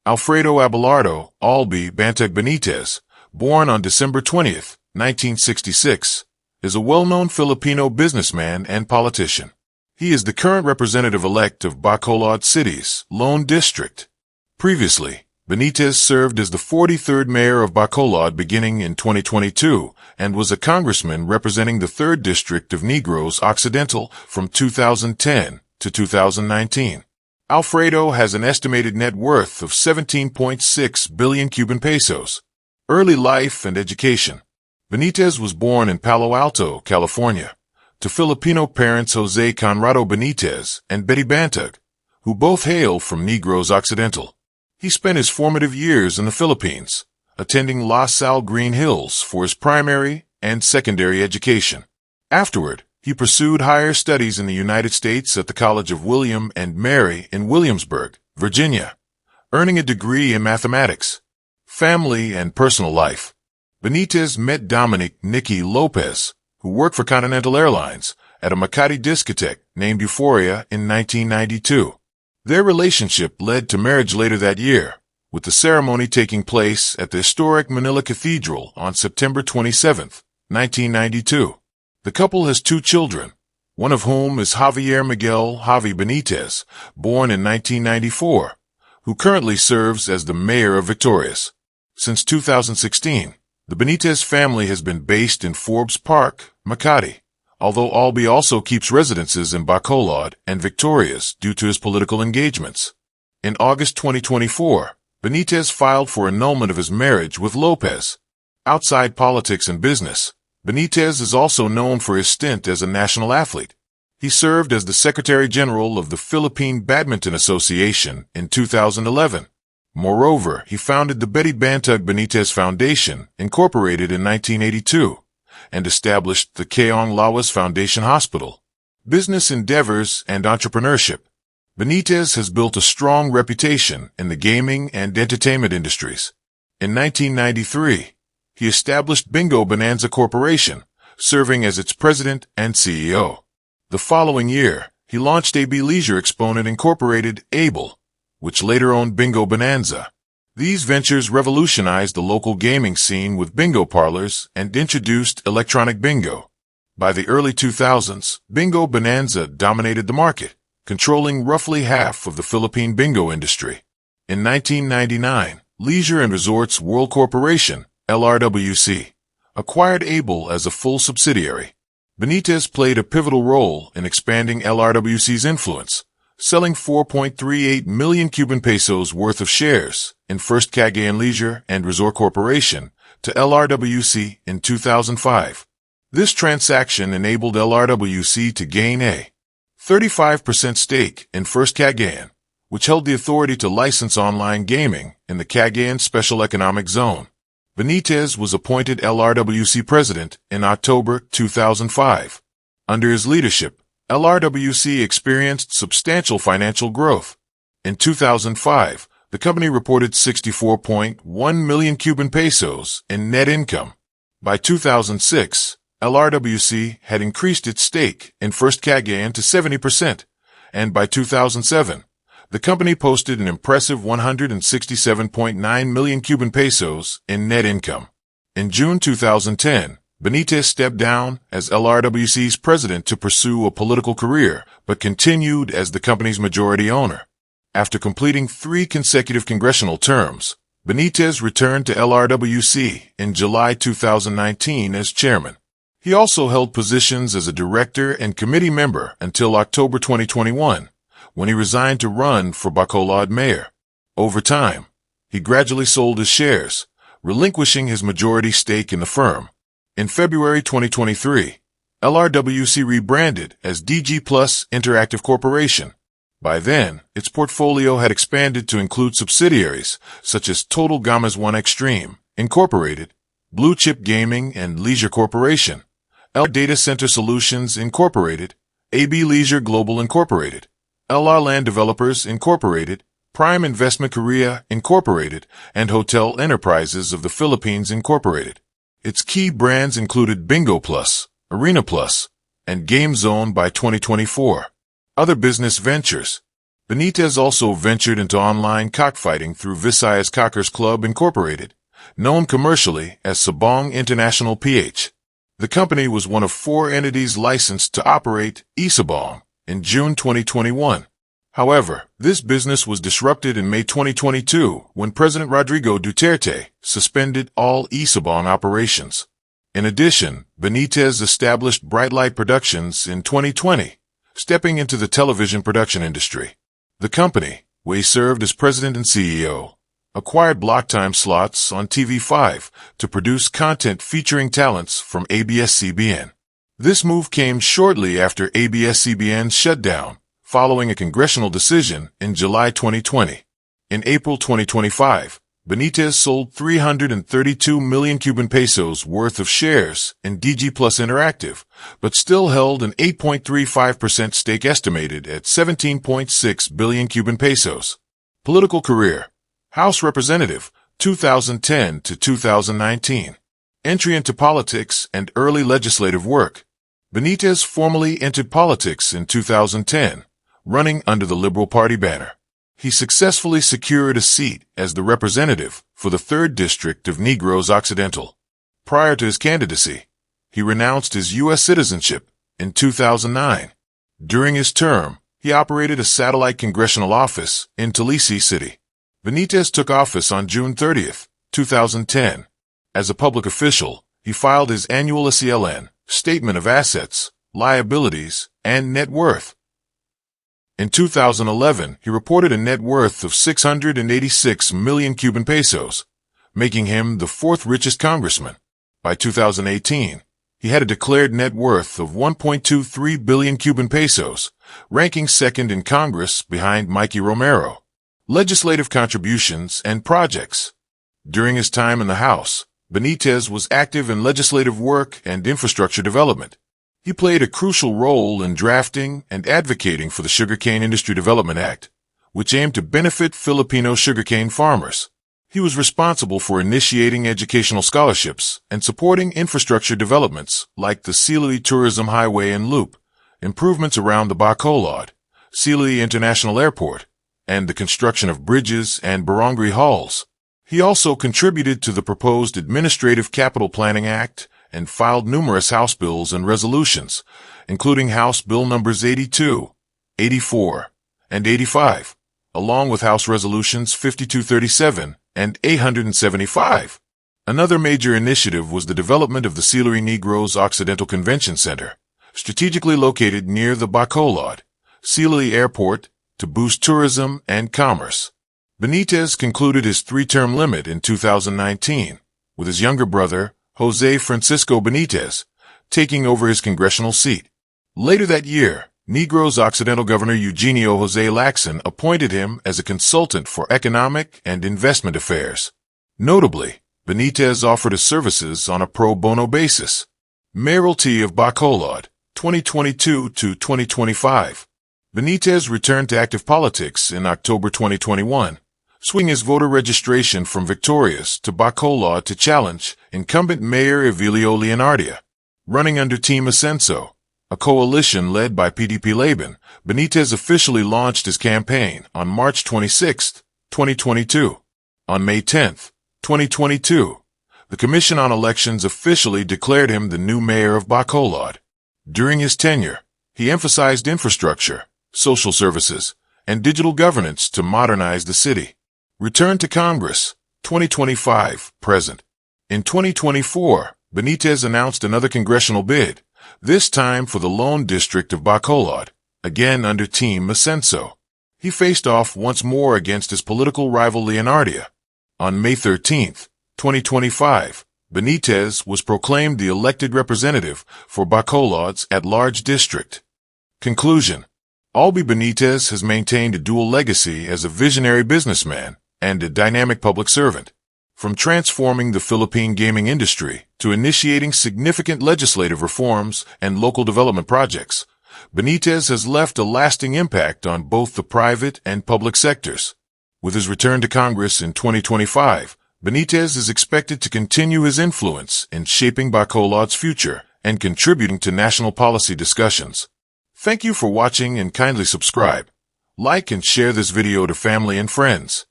Alfredo Abelardo, Albee Bantug Benitez, born on December 20th, 1966, is a well-known Filipino businessman and politician. He is the current representative-elect of Bacolod City's Lone District. Previously, Benitez served as the 43rd mayor of Bacolod beginning in 2022 and was a congressman representing the 3rd District of Negros Occidental from 2010 to 2019. Alfredo has an estimated net worth of 17.6 billion Cuban pesos. Early life and education. Benitez was born in Palo Alto, California, to Filipino parents Jose Conrado Benitez and Betty Bantug, who both hail from Negros Occidental. He spent his formative years in the Philippines, attending La Salle Green Hills for his primary and secondary education. Afterward, he pursued higher studies in the United States at the College of William and Mary in Williamsburg, Virginia, earning a degree in mathematics. Family and personal life. Benitez met Dominic "Nicky" Lopez, who worked for Continental Airlines, at a Makati discotheque named Euphoria in 1992. Their relationship led to marriage later that year, with the ceremony taking place at the historic Manila Cathedral on September 27, 1992. The couple has 2 children, one of whom is Javier Miguel "Javi" Benitez, born in 1994, who currently serves as the mayor of Victorias. Since 2016, the Benitez family has been based in Forbes Park, Makati, although Albee also keeps residences in Bacolod and Victorias due to his political engagements. In August 2024, Benitez filed for annulment of his marriage with Lopez. Outside politics and business, Benitez is also known for his stint as a national athlete. He served as the Secretary General of the Philippine Badminton Association in 2011. Moreover, he founded the Betty Bantug Benitez Foundation, incorporated in 1982, and established the Keong Lawas Foundation Hospital. Business endeavors and entrepreneurship. Benitez has built a strong reputation in the gaming and entertainment industries. In 1993, he established Bingo Bonanza Corporation, serving as its president and CEO. The following year, he launched AB Leisure Exponent Incorporated, ABLE, which later owned Bingo Bonanza. These ventures revolutionized the local gaming scene with bingo parlors and introduced electronic bingo. By the early 2000s, Bingo Bonanza dominated the market, controlling roughly half of the Philippine bingo industry. In 1999, Leisure and Resorts World Corporation, LRWC, acquired ABLE as a full subsidiary. Benitez played a pivotal role in expanding LRWC's influence, selling 4.38 million Cuban pesos worth of shares in First Cagayan Leisure and Resort Corporation to LRWC in 2005. This transaction enabled LRWC to gain a 35% stake in First Cagayan, which held the authority to license online gaming in the Cagayan Special Economic Zone. Benitez was appointed LRWC president in October 2005. Under his leadership, LRWC experienced substantial financial growth. In 2005, the company reported 64.1 million Cuban pesos in net income. By 2006, LRWC had increased its stake in First Cagayan to 70%, and by 2007, the company posted an impressive 167.9 million Cuban pesos in net income. In June 2010, Benitez stepped down as LRWC's president to pursue a political career, but continued as the company's majority owner. After completing 3 consecutive congressional terms, Benitez returned to LRWC in July 2019 as chairman. He also held positions as a director and committee member until October 2021, when he resigned to run for Bacolod mayor. Over time, he gradually sold his shares, relinquishing his majority stake in the firm. In February 2023, LRWC rebranded as DG Plus Interactive Corporation. By then, its portfolio had expanded to include subsidiaries such as Total Gamas 1 Extreme, Incorporated, Blue Chip Gaming and Leisure Corporation, L Data Center Solutions Incorporated, AB Leisure Global Incorporated, LR Land Developers Incorporated, Prime Investment Korea Incorporated, and Hotel Enterprises of the Philippines Incorporated. Its key brands included Bingo Plus, Arena Plus, and Game Zone by 2024. Other business ventures. Benitez also ventured into online cockfighting through Visayas Cockers Club Incorporated, known commercially as Sabong International PH. The company was one of 4 entities licensed to operate eSabong in June 2021. However, this business was disrupted in May 2022 when President Rodrigo Duterte suspended all eSabong operations. In addition, Benitez established Brightlight Productions in 2020, stepping into the television production industry. The company, where he served as president and CEO, acquired block time slots on TV5 to produce content featuring talents from ABS-CBN. This move came shortly after ABS-CBN's shutdown, following a congressional decision in July 2020. In April 2025, Benitez sold 332 million Cuban pesos worth of shares in DG Plus Interactive, but still held an 8.35% stake estimated at 17.6 billion Cuban pesos. Political career: House Representative, 2010 to 2019. Entry into politics and early legislative work. Benitez formally entered politics in 2010, running under the Liberal Party banner. He successfully secured a seat as the representative for the 3rd District of Negros Occidental. Prior to his candidacy, he renounced his U.S. citizenship in 2009. During his term, he operated a satellite congressional office in Tbilisi City. Benitez took office on June 30, 2010. As a public official, he filed his annual SELN, Statement of Assets, Liabilities, and Net Worth. In 2011, he reported a net worth of 686 million Cuban pesos, making him the 4th richest congressman. By 2018, he had a declared net worth of 1.23 billion Cuban pesos, ranking 2nd in Congress behind Mikey Romero. Legislative contributions and projects. During his time in the House, Benitez was active in legislative work and infrastructure development. He played a crucial role in drafting and advocating for the Sugarcane Industry Development Act, which aimed to benefit Filipino sugarcane farmers. He was responsible for initiating educational scholarships and supporting infrastructure developments like the Silui Tourism Highway and Loop, improvements around the Bacolod, Silui International Airport, and the construction of bridges and barangay halls. He also contributed to the proposed Administrative Capital Planning Act and filed numerous House bills and resolutions, including House Bill numbers 82, 84, and 85, along with House Resolutions 5237 and 875. Another major initiative was the development of the Silui Negros Occidental Convention Center, strategically located near the Bacolod, Silui Airport, to boost tourism and commerce. Benitez concluded his 3-term limit in 2019, with his younger brother, Jose Francisco Benitez, taking over his congressional seat. Later that year, Negros Occidental Governor Eugenio Jose Lacson appointed him as a consultant for economic and investment affairs. Notably, Benitez offered his services on a pro bono basis. Mayoralty of Bacolod, 2022 to 2025. Benitez returned to active politics in October 2021, swinging his voter registration from Victorias to Bacolod to challenge incumbent Mayor Evelio Leonardia. Running under Team Ascenso, a coalition led by PDP Laban, Benitez officially launched his campaign on March 26, 2022. On May 10, 2022, the Commission on Elections officially declared him the new mayor of Bacolod. During his tenure, he emphasized infrastructure, social services, and digital governance to modernize the city. Return to Congress, 2025, present. In 2024, Benitez announced another congressional bid, this time for the Lone District of Bacolod, again under Team Ascenso. He faced off once more against his political rival Leonardia. On May 13, 2025, Benitez was proclaimed the elected representative for Bacolod's at-large district. Conclusion: Albee Benitez has maintained a dual legacy as a visionary businessman and a dynamic public servant. From transforming the Philippine gaming industry to initiating significant legislative reforms and local development projects, Benitez has left a lasting impact on both the private and public sectors. With his return to Congress in 2025, Benitez is expected to continue his influence in shaping Bacolod's future and contributing to national policy discussions. Thank you for watching and kindly subscribe, Like and share this video to family and friends.